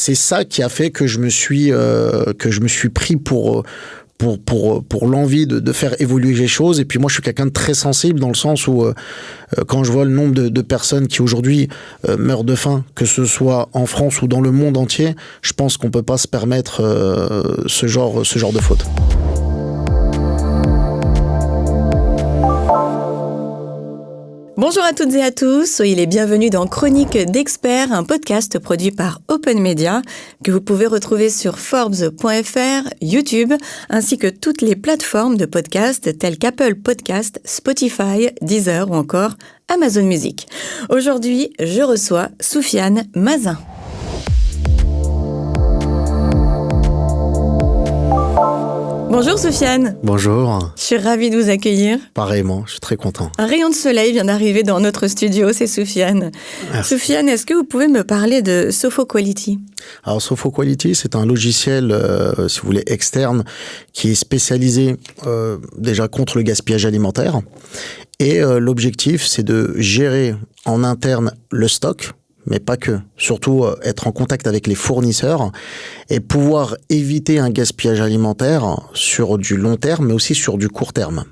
c'est ça qui a fait que je me suis pris pour l'envie de faire évoluer les choses. Et puis moi, je suis quelqu'un de très sensible dans le sens où quand je vois le nombre de personnes qui aujourd'hui meurent de faim, que ce soit en France ou dans le monde entier, je pense qu'on peut pas se permettre ce genre de faute. Bonjour à toutes et à tous, soyez les bienvenus dans Chronique d'experts, un podcast produit par Open Media que vous pouvez retrouver sur Forbes.fr, YouTube, ainsi que toutes les plateformes de podcast telles qu'Apple Podcast, Spotify, Deezer ou encore Amazon Music. Aujourd'hui, je reçois Soufiane Mazin. Bonjour Soufiane. Bonjour. Je suis ravie de vous accueillir. Pareillement, je suis très content. Un rayon de soleil vient d'arriver dans notre studio, c'est Soufiane. Merci. Soufiane, est-ce que vous pouvez me parler de SophoQuality ? Alors SophoQuality, c'est un logiciel, si vous voulez, externe, qui est spécialisé déjà contre le gaspillage alimentaire. Et l'objectif, c'est de gérer en interne le stock, mais pas que. Surtout être en contact avec les fournisseurs et pouvoir éviter un gaspillage alimentaire sur du long terme, mais aussi sur du court terme.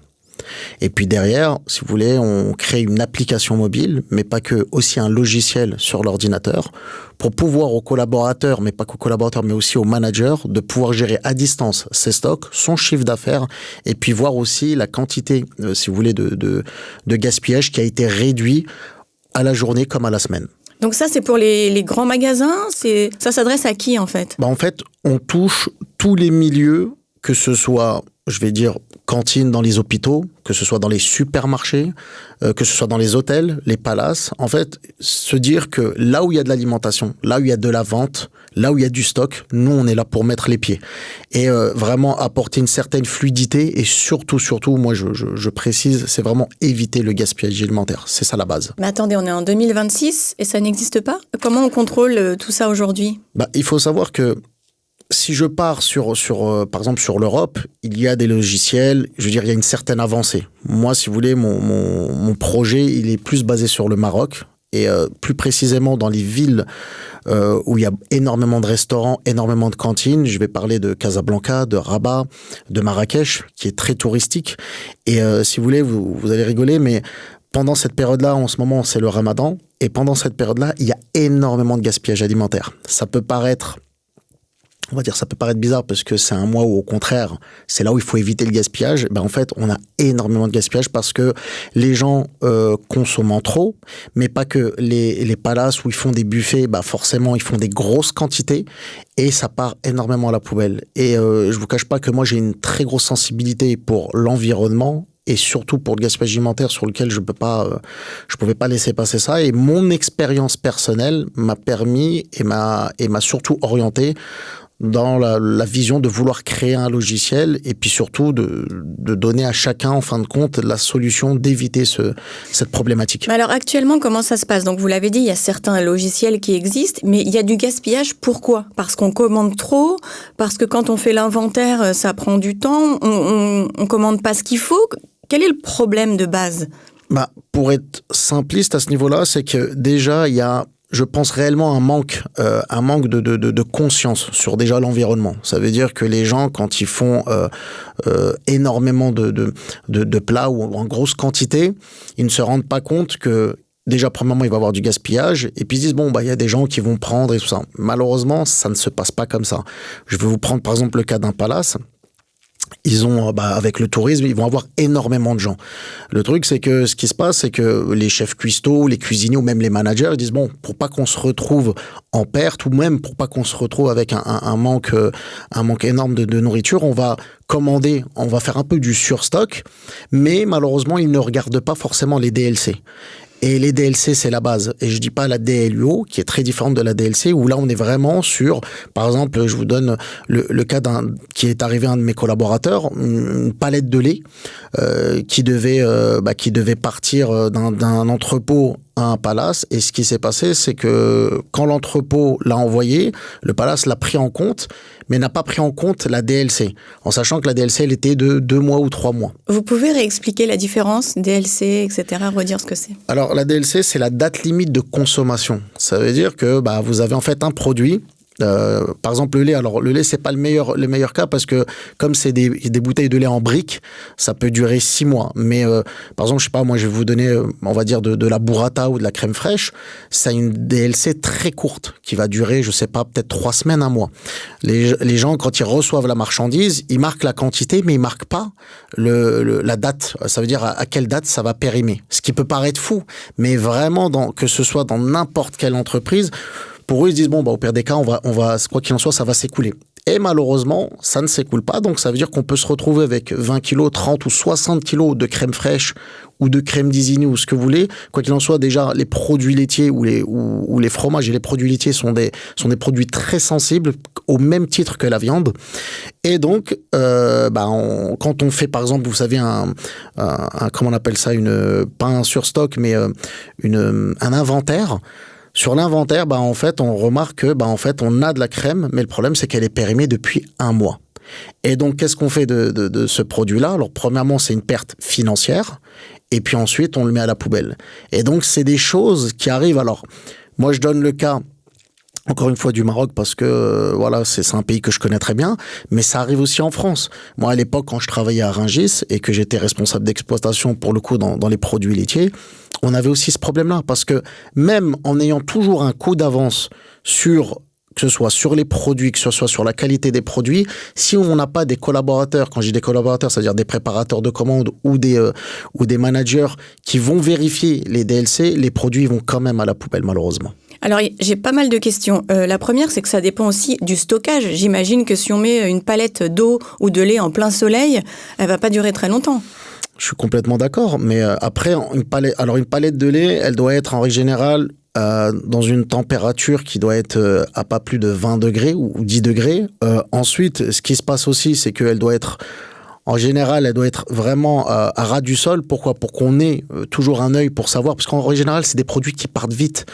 Et puis derrière, si vous voulez, on crée une application mobile, mais pas que, aussi un logiciel sur l'ordinateur, pour pouvoir aux collaborateurs, mais pas qu'aux collaborateurs, mais aussi aux managers, de pouvoir gérer à distance ses stocks, son chiffre d'affaires, et puis voir aussi la quantité, si vous voulez, de gaspillage qui a été réduit à la journée comme à la semaine. Donc ça, c'est pour les grands magasins. Ça s'adresse à qui, en fait ? En fait, on touche tous les milieux, que ce soit, je vais dire, cantine dans les hôpitaux, que ce soit dans les supermarchés, que ce soit dans les hôtels, les palaces. En fait, se dire que là où il y a de l'alimentation, là où il y a de la vente, là où il y a du stock, nous, on est là pour mettre les pieds. Et vraiment apporter une certaine fluidité et surtout, moi, je précise, c'est vraiment éviter le gaspillage alimentaire. C'est ça la base. Mais attendez, on est en 2026 et ça n'existe pas ? Comment on contrôle tout ça aujourd'hui ? Il faut savoir que si je pars par exemple sur l'Europe, il y a des logiciels, je veux dire, il y a une certaine avancée. Moi, si vous voulez, mon projet, il est plus basé sur le Maroc et plus précisément dans les villes où il y a énormément de restaurants, énormément de cantines. Je vais parler de Casablanca, de Rabat, de Marrakech, qui est très touristique. Et si vous voulez, vous allez rigoler, mais pendant cette période-là, en ce moment, c'est le Ramadan. Et pendant cette période-là, il y a énormément de gaspillage alimentaire. Ça peut paraître bizarre parce que c'est un mois où, au contraire, c'est là où il faut éviter le gaspillage. En fait, on a énormément de gaspillage parce que les gens consomment trop, mais pas que. Les palaces où ils font des buffets, forcément, ils font des grosses quantités et ça part énormément à la poubelle. Et je vous cache pas que moi, j'ai une très grosse sensibilité pour l'environnement et surtout pour le gaspillage alimentaire sur lequel je pouvais pas laisser passer ça. Et mon expérience personnelle m'a permis et m'a surtout orienté dans la vision de vouloir créer un logiciel et puis surtout de donner à chacun, en fin de compte, la solution d'éviter cette problématique. Mais alors actuellement, comment ça se passe ? Donc vous l'avez dit, il y a certains logiciels qui existent, mais il y a du gaspillage. Pourquoi ? Parce qu'on commande trop, parce que quand on fait l'inventaire, ça prend du temps, on commande pas ce qu'il faut. Quel est le problème de base ? Pour être simpliste à ce niveau-là, c'est que déjà, il y a, je pense réellement un manque de conscience sur déjà l'environnement. Ça veut dire que les gens, quand ils font énormément de plats ou en grosse quantité, ils ne se rendent pas compte que déjà, premièrement, il va y avoir du gaspillage et puis ils disent, il y a des gens qui vont prendre et tout ça. Malheureusement, ça ne se passe pas comme ça. Je vais vous prendre par exemple le cas d'un palace. Ils ont, avec le tourisme, ils vont avoir énormément de gens. Le truc, c'est que ce qui se passe, c'est que les chefs cuistots, les cuisiniers ou même les managers, ils disent, pour pas qu'on se retrouve en perte ou même pour pas qu'on se retrouve avec un manque énorme de nourriture, on va commander, on va faire un peu du surstock, mais malheureusement, ils ne regardent pas forcément les DLC. Et les DLC, c'est la base. Et je dis pas la DLUO, qui est très différente de la DLC, où là, on est vraiment sur, par exemple, je vous donne le cas qui est arrivé à un de mes collaborateurs, une palette de lait, qui devait partir d'un entrepôt à un palace. Et ce qui s'est passé, c'est que quand l'entrepôt l'a envoyé, le palace l'a pris en compte, mais n'a pas pris en compte la DLC, en sachant que la DLC, elle était de 2 mois ou 3 mois. Vous pouvez réexpliquer la différence, DLC, etc., redire ce que c'est? Alors, la DLC, c'est la date limite de consommation. Ça veut dire que vous avez en fait un produit, Par exemple, le lait. Alors, le lait, c'est pas le meilleur cas parce que comme c'est des bouteilles de lait en briques, ça peut durer 6 mois. Mais par exemple, je sais pas, moi, je vais vous donner, on va dire, de la burrata ou de la crème fraîche. Ça a une DLC très courte qui va durer, je sais pas, peut-être 3 semaines, un mois. Les gens, quand ils reçoivent la marchandise, ils marquent la quantité, mais ils marquent pas la date. Ça veut dire à quelle date ça va périmer. Ce qui peut paraître fou, mais vraiment, que ce soit dans n'importe quelle entreprise, pour eux, ils se disent, bon, au pire des cas, on va, quoi qu'il en soit, ça va s'écouler. Et malheureusement, ça ne s'écoule pas. Donc, ça veut dire qu'on peut se retrouver avec 20 kilos, 30 ou 60 kilos de crème fraîche ou de crème d'Isigny ou ce que vous voulez. Quoi qu'il en soit, déjà, les produits laitiers ou les fromages et les produits laitiers sont des produits très sensibles au même titre que la viande. Et donc, quand on fait, par exemple, vous savez, comment on appelle ça, pas un surstock, mais un inventaire. Sur l'inventaire, en fait, on remarque que, en fait, on a de la crème, mais le problème, c'est qu'elle est périmée depuis 1 mois. Et donc, qu'est-ce qu'on fait de ce produit-là? Alors, premièrement, c'est une perte financière, et puis ensuite, on le met à la poubelle. Et donc, c'est des choses qui arrivent. Alors, moi, je donne le cas, encore une fois, du Maroc, parce que, voilà, c'est un pays que je connais très bien, mais ça arrive aussi en France. Moi, à l'époque, quand je travaillais à Rungis, et que j'étais responsable d'exploitation, pour le coup, dans les produits laitiers, on avait aussi ce problème-là, parce que même en ayant toujours un coup d'avance que ce soit sur les produits, que ce soit sur la qualité des produits, si on n'a pas des collaborateurs, quand je dis des collaborateurs, c'est-à-dire des préparateurs de commandes ou des managers qui vont vérifier les DLC, les produits vont quand même à la poubelle, malheureusement. Alors, j'ai pas mal de questions. La première, c'est que ça dépend aussi du stockage. J'imagine que si on met une palette d'eau ou de lait en plein soleil, elle va pas durer très longtemps. Je suis complètement d'accord, mais après, une palette de lait, elle doit être en règle générale dans une température qui doit être à pas plus de 20 degrés ou 10 degrés. Ensuite, ce qui se passe aussi, c'est qu'elle doit être, en général, elle doit être vraiment à ras du sol. Pourquoi? Pour qu'on ait toujours un œil pour savoir, parce qu'en règle générale, c'est des produits qui partent vite.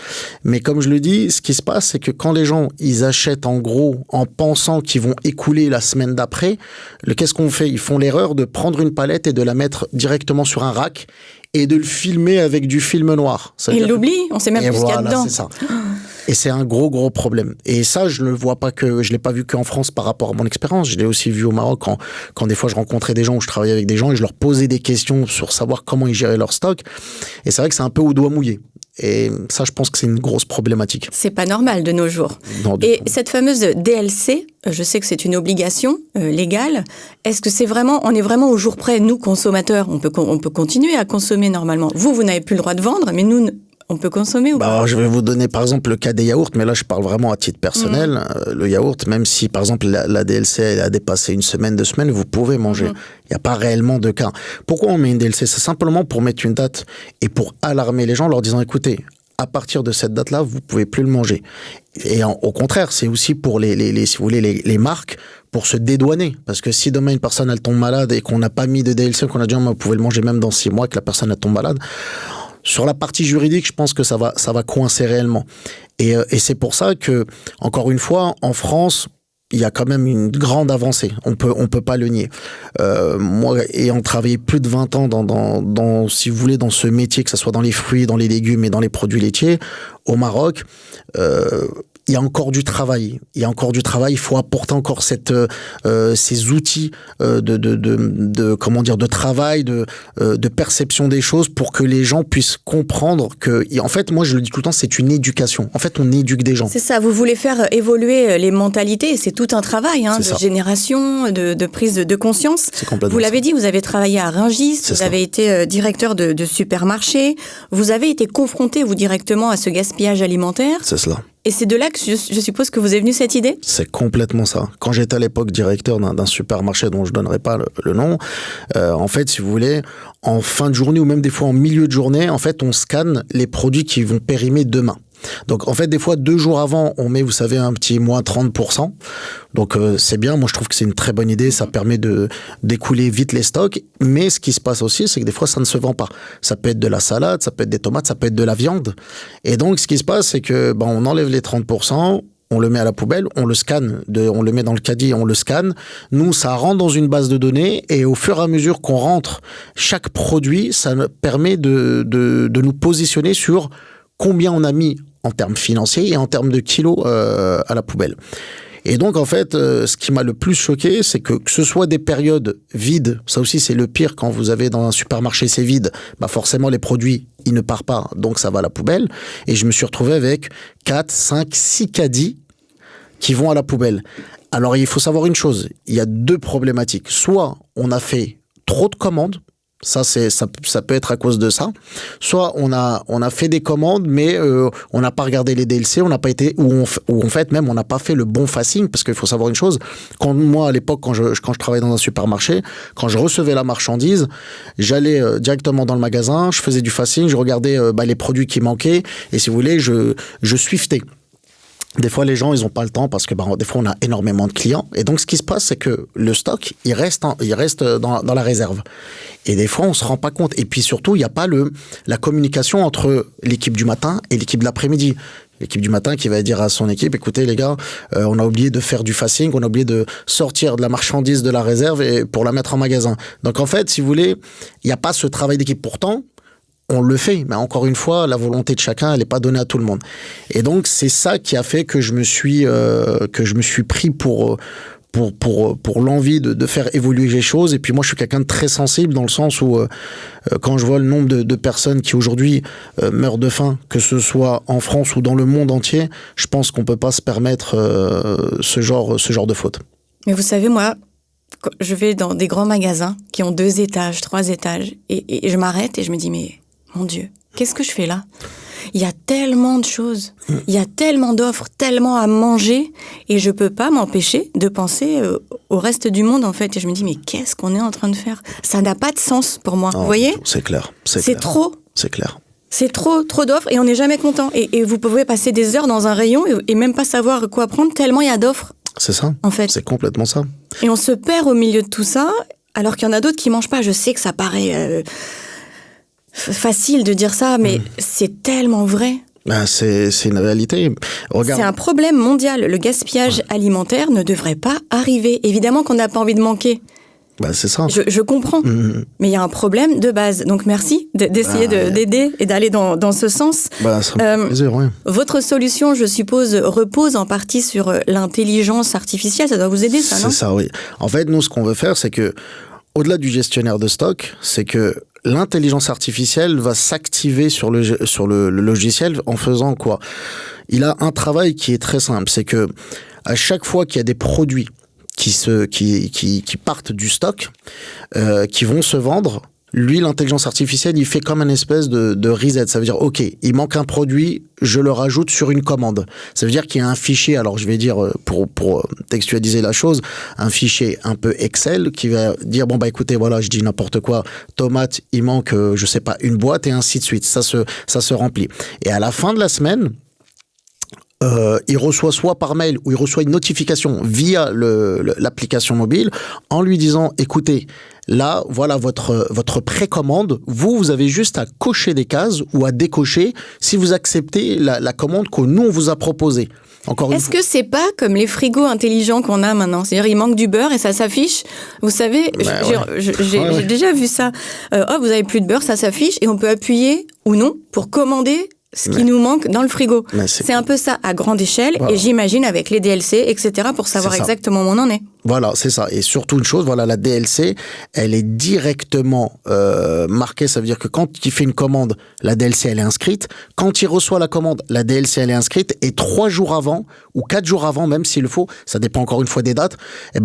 Mais comme je le dis, ce qui se passe, c'est que quand les gens, ils achètent en gros en pensant qu'ils vont écouler la semaine d'après, qu'est-ce qu'on fait? Ils font l'erreur de prendre une palette et de la mettre directement sur un rack et de le filmer avec du film noir. Ils l'oublient, on sait même plus ce qu'il y a dedans. C'est ça. Et c'est un gros problème. Et ça, je l'ai pas vu qu'en France par rapport à mon expérience. Je l'ai aussi vu au Maroc quand des fois je rencontrais des gens ou je travaillais avec des gens et je leur posais des questions sur savoir comment ils géraient leur stock. Et c'est vrai que c'est un peu au doigt mouillé. Et ça, je pense que c'est une grosse problématique. C'est pas normal de nos jours. Non, et cette fameuse DLC, je sais que c'est une obligation légale. Est-ce que on est vraiment au jour près, nous, consommateurs, on peut continuer à consommer normalement. Vous n'avez plus le droit de vendre, mais nous, on peut consommer ou pas? Alors, je vais vous donner par exemple le cas des yaourts, mais là je parle vraiment à titre personnel. Le yaourt, même si par exemple la DLC elle a dépassé 1 semaine, 2 semaines, vous pouvez manger. Il n'y a pas réellement de cas. Pourquoi on met une DLC? C'est simplement pour mettre une date et pour alarmer les gens en leur disant écoutez, à partir de cette date-là, vous pouvez plus le manger. Et au contraire, c'est aussi pour si vous voulez, les marques, pour se dédouaner. Parce que si demain une personne elle tombe malade et qu'on n'a pas mis de DLC, qu'on a dit vous pouvez le manger même dans 6 mois, que la personne elle tombe malade. Sur la partie juridique, je pense que ça va coincer réellement. Et c'est pour ça que, encore une fois, en France, il y a quand même une grande avancée. On peut pas le nier. Moi, ayant travaillé plus de 20 ans dans, si vous voulez, dans ce métier, que ce soit dans les fruits, dans les légumes et dans les produits laitiers, au Maroc, il y a encore du travail. Il faut apporter encore ces outils de travail, de perception des choses pour que les gens puissent comprendre que, en fait, moi je le dis tout le temps, c'est une éducation. En fait, on éduque des gens. C'est ça. Vous voulez faire évoluer les mentalités. C'est tout un travail, de génération, de prise de conscience. Vous l'avez dit, vous avez travaillé à Rungis, vous avez été directeur de supermarché. Vous avez été confronté, vous, directement à ce gaspillage alimentaire. C'est cela. Et c'est de là que je suppose que vous est venue cette idée? C'est complètement ça. Quand j'étais à l'époque directeur d'un supermarché dont je donnerai pas le nom, en fait, si vous voulez, en fin de journée ou même des fois en milieu de journée, en fait, on scanne les produits qui vont périmer demain. Donc, en fait, des fois, 2 jours avant, on met, vous savez, un petit moins 30%. Donc, c'est bien. Moi, je trouve que c'est une très bonne idée. Ça permet d'écouler vite les stocks. Mais ce qui se passe aussi, c'est que des fois, ça ne se vend pas. Ça peut être de la salade, ça peut être des tomates, ça peut être de la viande. Et donc, ce qui se passe, c'est que, on enlève les 30%. On le met à la poubelle, on le scanne, on le met dans le caddie, on le scanne. Nous, ça rentre dans une base de données et au fur et à mesure qu'on rentre chaque produit, ça permet de nous positionner sur combien on a mis en termes financiers et en termes de kilos à la poubelle. Et donc, en fait, ce qui m'a le plus choqué, c'est que ce soit des périodes vides, ça aussi c'est le pire quand vous avez dans un supermarché, c'est vide, bah forcément les produits, ils ne partent pas, donc ça va à la poubelle. Et je me suis retrouvé avec 4, 5, 6 caddies qui vont à la poubelle. Alors, il faut savoir une chose, il y a 2 problématiques. Soit on a fait trop de commandes, ça peut être à cause de ça. Soit on a fait des commandes, mais on n'a pas regardé les DLC, on n'a pas été ou en fait même on n'a pas fait le bon facing, parce qu'il faut savoir une chose. Quand moi à l'époque quand je travaillais dans un supermarché, quand je recevais la marchandise, j'allais directement dans le magasin, je faisais du facing, je regardais les produits qui manquaient et si vous voulez je swiftais. Des fois, les gens, ils ont pas le temps parce que, des fois, on a énormément de clients. Et donc, ce qui se passe, c'est que le stock, il reste dans la réserve. Et des fois, on se rend pas compte. Et puis, surtout, il n'y a pas la communication entre l'équipe du matin et l'équipe de l'après-midi. L'équipe du matin qui va dire à son équipe, écoutez, les gars, on a oublié de faire du facing, on a oublié de sortir de la marchandise de la réserve et pour la mettre en magasin. Donc, en fait, si vous voulez, il n'y a pas ce travail d'équipe. Pourtant, on le fait, mais encore une fois, la volonté de chacun, elle n'est pas donnée à tout le monde. Et donc, c'est ça qui a fait que je me suis pris pour l'envie de faire évoluer les choses. Et puis moi, je suis quelqu'un de très sensible dans le sens où, quand je vois le nombre de personnes qui aujourd'hui meurent de faim, que ce soit en France ou dans le monde entier, je pense qu'on peut pas se permettre ce genre de faute. Mais vous savez, moi, je vais dans des grands magasins qui ont 2 étages, 3 étages, et je m'arrête et je me dis, mais mon Dieu, qu'est-ce que je fais là ? Il y a tellement de choses, il y a tellement d'offres, tellement à manger, et je peux pas m'empêcher de penser au reste du monde, en fait. Et je me dis, mais qu'est-ce qu'on est en train de faire ? Ça n'a pas de sens pour moi, vous voyez ? C'est clair. C'est trop. C'est clair. C'est trop d'offres et on n'est jamais content. Et vous pouvez passer des heures dans un rayon et même pas savoir quoi prendre tellement il y a d'offres. C'est ça. En fait. C'est complètement ça. Et on se perd au milieu de tout ça, alors qu'il y en a d'autres qui mangent pas. Je sais que ça paraît facile de dire ça, mais c'est tellement vrai. C'est une réalité. Regarde. C'est un problème mondial. Le gaspillage alimentaire ne devrait pas arriver. Évidemment qu'on n'a pas envie de manquer. C'est ça. Je comprends. Mais il y a un problème de base. Donc merci d'essayer d'aider et d'aller dans ce sens. Ça me fait plaisir, oui. Votre solution, je suppose, repose en partie sur l'intelligence artificielle. Ça doit vous aider, ça, non ? C'est ça, oui. En fait, nous, ce qu'on veut faire, c'est que, au-delà du gestionnaire de stock, c'est que l'intelligence artificielle va s'activer sur le logiciel en faisant quoi ? Il a un travail qui est très simple. C'est que, à chaque fois qu'il y a des produits qui partent du stock, qui vont se vendre, lui, l'intelligence artificielle, il fait comme une espèce de reset. Ça veut dire, OK, il manque un produit, je le rajoute sur une commande. Ça veut dire qu'il y a un fichier, alors je vais dire, pour textualiser la chose, un fichier un peu Excel qui va dire, écoutez, voilà, je dis n'importe quoi, tomate, il manque, je sais pas, une boîte et ainsi de suite. Ça se remplit. Et à la fin de la semaine, il reçoit soit par mail ou il reçoit une notification via l'application mobile en lui disant, écoutez, là, voilà votre précommande. Vous avez juste à cocher des cases ou à décocher si vous acceptez la commande que nous, on vous a proposée. Est-ce que c'est pas comme les frigos intelligents qu'on a maintenant ? C'est-à-dire, il manque du beurre et ça s'affiche. Vous savez, j'ai déjà vu ça. Vous avez plus de beurre, ça s'affiche et on peut appuyer ou non pour commander ce qui nous manque dans le frigo. C'est un peu ça à grande échelle, voilà. Et j'imagine avec les DLC, etc., pour savoir exactement où on en est. Voilà, c'est ça. Et surtout une chose, voilà, la DLC, elle est directement marquée. Ça veut dire que quand il fait une commande, la DLC, elle est inscrite. Quand il reçoit la commande, la DLC, elle est inscrite. Et 3 jours avant, ou 4 jours avant, même s'il le faut, ça dépend encore une fois des dates,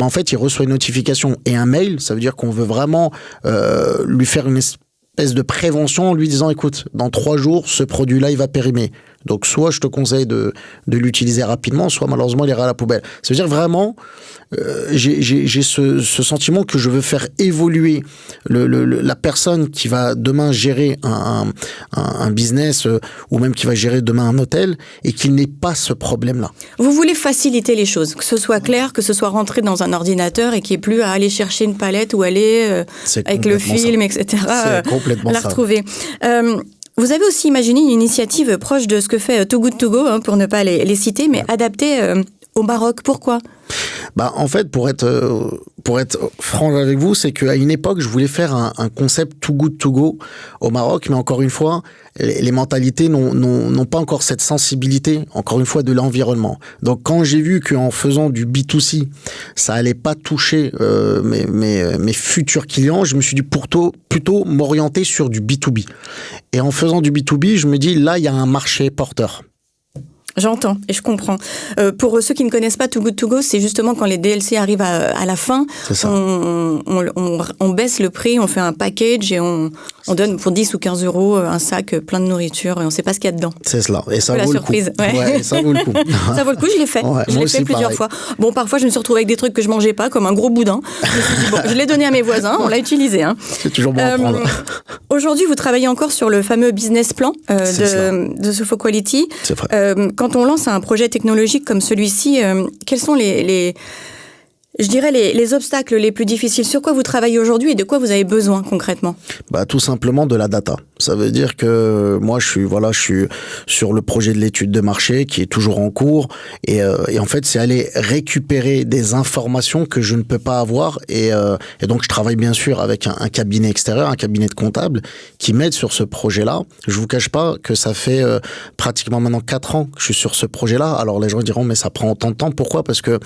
en fait, il reçoit une notification et un mail. Ça veut dire qu'on veut vraiment lui faire une espèce de prévention en lui disant, écoute, dans 3 jours, ce produit-là, il va périmer. Donc, soit je te conseille de l'utiliser rapidement, soit malheureusement, il ira à la poubelle. Ça veut dire vraiment, j'ai ce sentiment que je veux faire évoluer la personne qui va demain gérer un business ou même qui va gérer demain un hôtel et qu'il n'ait pas ce problème-là. Vous voulez faciliter les choses, que ce soit clair, que ce soit rentré dans un ordinateur et qu'il n'y ait plus à aller chercher une palette ou aller avec le film, etc. C'est complètement la retrouver. Vous avez aussi imaginé une initiative proche de ce que fait Too Good To Go, pour ne pas les citer, mais adaptée au Maroc. Pourquoi ? En fait, pour être franc avec vous, c'est qu'à une époque, je voulais faire un concept too good to go au Maroc, mais encore une fois, les mentalités n'ont pas encore cette sensibilité, encore une fois, de l'environnement. Donc, quand j'ai vu qu'en faisant du B2C, ça allait pas toucher mes futurs clients, je me suis dit plutôt m'orienter sur du B2B. Et en faisant du B2B, je me dis, là, il y a un marché porteur. J'entends et je comprends. Pour ceux qui ne connaissent pas Too Good To Go, c'est justement quand les DLC arrivent à la fin, on baisse le prix, on fait un package et on donne pour 10 ou 15 euros un sac plein de nourriture et on ne sait pas ce qu'il y a dedans. C'est cela. Et ça vaut le coup. Ouais, ça vaut le coup. Ça vaut le coup, je l'ai fait. Ouais, je l'ai fait plusieurs fois. Bon, parfois, je me suis retrouvée avec des trucs que je mangeais pas, comme un gros boudin. Je me suis dit, bon, je l'ai donné à mes voisins, on l'a utilisé. C'est toujours bon à prendre. Aujourd'hui, vous travaillez encore sur le fameux business plan de Sofo Quality. C'est vrai. Quand on lance un projet technologique comme celui-ci, quels sont les obstacles les plus difficiles? Sur quoi vous travaillez aujourd'hui et de quoi vous avez besoin concrètement? Tout simplement de la data. Ça veut dire que moi, je suis sur le projet de l'étude de marché qui est toujours en cours et en fait, c'est aller récupérer des informations que je ne peux pas avoir et donc je travaille bien sûr avec un cabinet extérieur, un cabinet de comptables qui m'aide sur ce projet-là. Je vous cache pas que ça fait pratiquement maintenant 4 ans que je suis sur ce projet-là. Alors les gens diront mais ça prend autant de temps. Pourquoi? Parce que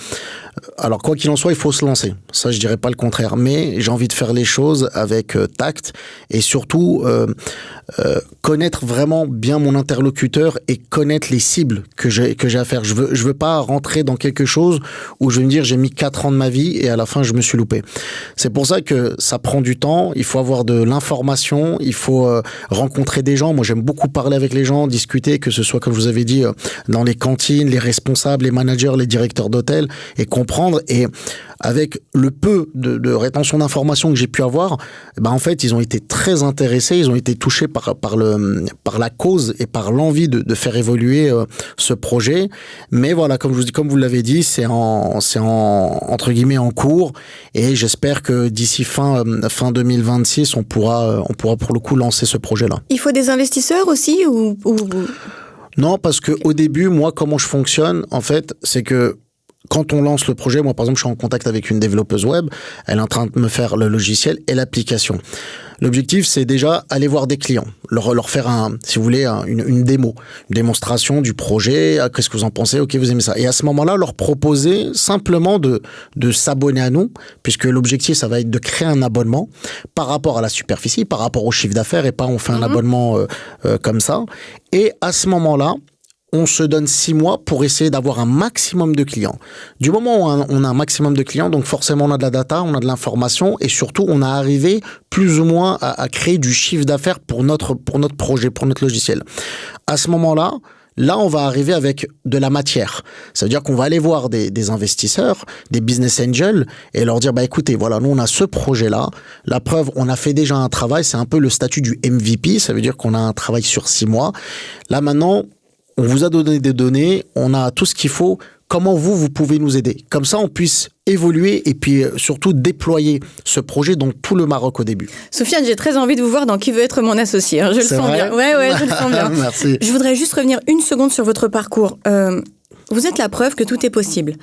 alors quoi qu'il en soit, il faut se lancer. Ça, je dirais pas le contraire, mais j'ai envie de faire les choses avec tact et surtout connaître vraiment bien mon interlocuteur et connaître les cibles que j'ai à faire. Je veux pas rentrer dans quelque chose où je vais me dire j'ai mis 4 ans de ma vie et à la fin je me suis loupé. C'est pour ça que ça prend du temps, il faut avoir de l'information, il faut rencontrer des gens. Moi, j'aime beaucoup parler avec les gens, discuter, que ce soit, comme je vous avais dit, dans les cantines, les responsables, les managers, les directeurs d'hôtel et comprendre. Et avec le peu de rétention d'informations que j'ai pu avoir, en fait, ils ont été très intéressés, ils ont été touchés par la cause et par l'envie de faire évoluer ce projet. Mais voilà, comme vous l'avez dit, c'est entre guillemets en cours et j'espère que d'ici fin 2026, on pourra pour le coup lancer ce projet-là. Il faut des investisseurs aussi ou... Non, parce que au début, moi, comment je fonctionne, en fait, c'est que quand on lance le projet, moi par exemple, je suis en contact avec une développeuse web, elle est en train de me faire le logiciel et l'application. L'objectif, c'est déjà aller voir des clients, leur faire si vous voulez, une démo, une démonstration du projet, qu'est-ce que vous en pensez, ok, vous aimez ça. Et à ce moment-là, leur proposer simplement de s'abonner à nous, puisque l'objectif, ça va être de créer un abonnement par rapport à la superficie, par rapport au chiffre d'affaires, et pas on fait un abonnement comme ça. Et à ce moment-là, on se donne 6 mois pour essayer d'avoir un maximum de clients. Du moment où on a un maximum de clients, donc forcément on a de la data, on a de l'information et surtout on a arrivé plus ou moins à créer du chiffre d'affaires pour notre projet, pour notre logiciel. À ce moment-là, on va arriver avec de la matière. Ça veut dire qu'on va aller voir des investisseurs, des business angels et leur dire, écoutez, voilà, nous on a ce projet-là. La preuve, on a fait déjà un travail, c'est un peu le statut du MVP, ça veut dire qu'on a un travail sur 6 mois. Là maintenant, on vous a donné des données, on a tout ce qu'il faut. Comment vous pouvez nous aider? Comme ça, on puisse évoluer et puis surtout déployer ce projet dans tout le Maroc au début. Sofiane, j'ai très envie de vous voir dans Qui veut être mon associé. Je le sens bien. Ouais, je le sens bien. Merci. Je voudrais juste revenir une seconde sur votre parcours. Vous êtes la preuve que tout est possible.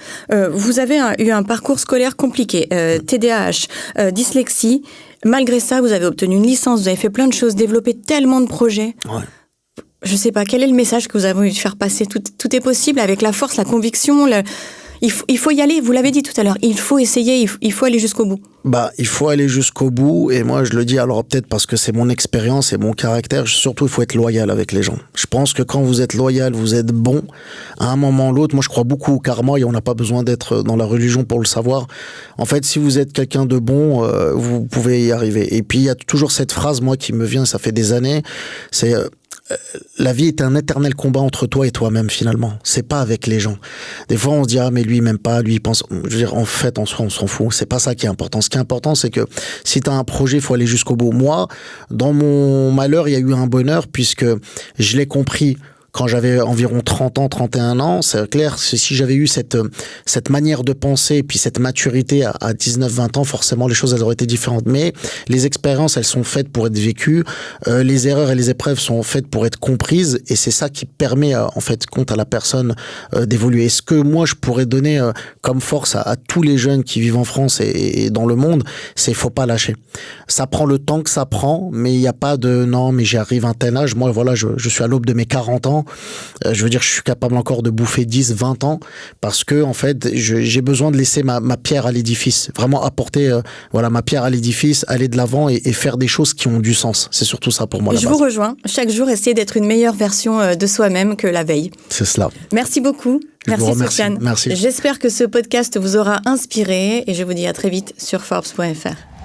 Vous avez eu un parcours scolaire compliqué, TDAH, dyslexie. Malgré ça, vous avez obtenu une licence, vous avez fait plein de choses, développé tellement de projets. Ouais. Je sais pas, quel est le message que vous avez envie de faire passer? Tout est possible avec la force, la conviction. Il faut y aller, vous l'avez dit tout à l'heure. Il faut essayer, il faut aller jusqu'au bout. Il faut aller jusqu'au bout. Et moi, je le dis alors peut-être parce que c'est mon expérience et mon caractère. Surtout, il faut être loyal avec les gens. Je pense que quand vous êtes loyal, vous êtes bon. À un moment ou l'autre, moi, je crois beaucoup au karma et on n'a pas besoin d'être dans la religion pour le savoir. En fait, si vous êtes quelqu'un de bon, vous pouvez y arriver. Et puis, il y a toujours cette phrase, moi, qui me vient, ça fait des années. C'est... la vie est un éternel combat entre toi et toi-même finalement. C'est pas avec les gens. Des fois on se dit mais lui il m'aime pas, lui il pense. Je veux dire en fait en soi on s'en fout. C'est pas ça qui est important. Ce qui est important c'est que si t'as un projet il faut aller jusqu'au bout. Moi dans mon malheur il y a eu un bonheur puisque je l'ai compris quand j'avais environ 30 ans, 31 ans. C'est clair, si j'avais eu cette manière de penser, puis cette maturité à 19, 20 ans, forcément, les choses, elles auraient été différentes. Mais les expériences, elles sont faites pour être vécues. Les erreurs et les épreuves sont faites pour être comprises. Et c'est ça qui permet, en fait, compte à la personne d'évoluer. Et ce que moi, je pourrais donner comme force à tous les jeunes qui vivent en France et dans le monde, c'est faut pas lâcher. Ça prend le temps que ça prend, mais il n'y a pas de non, mais j'arrive à un tel âge. Moi, voilà, je suis à l'aube de mes 40 ans. Je veux dire, je suis capable encore de bouffer 10, 20 ans parce que, en fait, j'ai besoin de laisser ma pierre à l'édifice. Vraiment apporter, ma pierre à l'édifice, aller de l'avant et faire des choses qui ont du sens. C'est surtout ça pour moi. Je vous rejoins. Chaque jour, essayer d'être une meilleure version de soi-même que la veille. C'est cela. Merci beaucoup. Merci Soufiane. Merci. J'espère que ce podcast vous aura inspiré et je vous dis à très vite sur Forbes.fr.